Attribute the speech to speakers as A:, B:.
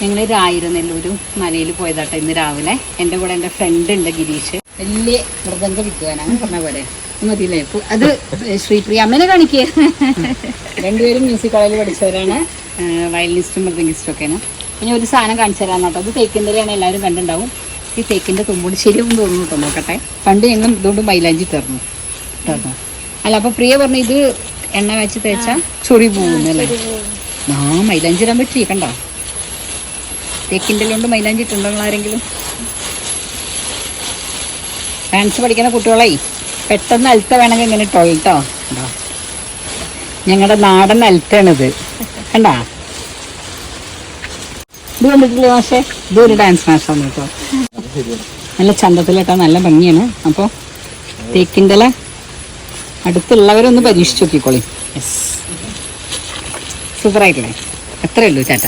A: ഞങ്ങൾ രായിരനെല്ലൂരും മലയിൽ പോയതാട്ടോ ഇന്ന് രാവിലെ. എൻ്റെ കൂടെ എൻ്റെ ഫ്രണ്ട് ഉണ്ട് ഗിരീഷ്, വലിയ മൃദംഗ വിദ്വാനാണ് പറഞ്ഞ പോലെ മതിയില്ലേ. അത് ശ്രീപ്രിയ അമ്മനെ കാണിക്കുക. രണ്ടുപേരും മ്യൂസിക് കോളേജിൽ പഠിച്ചവരാണ്, വയലിനിസ്റ്റും മൃദംഗിസ്റ്റും ഒക്കെയാണ്. പിന്നെ ഒരു സാധനം കാണിച്ചു തരാൻ കേട്ടോ. അത് തേക്കിൻ്റെലാണ്, എല്ലാവരും കണ്ടിട്ടുണ്ടാവും. ഈ തേക്കിൻ്റെ തുമ്പോട് ശരിയാവും തോന്നുന്നു കേട്ടോ. നോക്കട്ടെ. പണ്ട് ഞങ്ങൾ ഇതുകൊണ്ട് മൈലാഞ്ചി തരുന്നു കേട്ടോ. അല്ല അപ്പോൾ പ്രിയ പറഞ്ഞു ഇത് എണ്ണ വെച്ച് തേച്ചാൽ ചൊറി പോകുന്നല്ലേ. മൈലാഞ്ചി ഇടാൻ പറ്റി കണ്ടോ. തേക്കിൻ്റെ കൊണ്ട് മൈലാഞ്ചി ഇട്ടുണ്ടോ ആരെങ്കിലും? ഡാൻസ് പഠിക്കുന്ന കുട്ടികളെ പെട്ടെന്ന് അൽത്ത വേണമെങ്കിൽ ഇങ്ങനെ ഇട്ടോ കേട്ടോ. ഞങ്ങളുടെ നാടൻ അൽത്താണിത് കണ്ടാ. ഇത് കണ്ടിട്ടില്ലേ മാഷേ? ഇതൊരു ഡാൻസ് മാഷാണ് കേട്ടോ. നല്ല ചന്തത്തിലിട്ടാ നല്ല ഭംഗിയാണ്. അപ്പോൾ തേക്കിൻ്റെ അടുത്തുള്ളവരൊന്ന് പരീക്ഷിച്ച് നോക്കിക്കോളി. യെസ്, സൂപ്പറായിട്ടില്ലേ? എത്രയേ ഉള്ളൂ ചാറ്റ.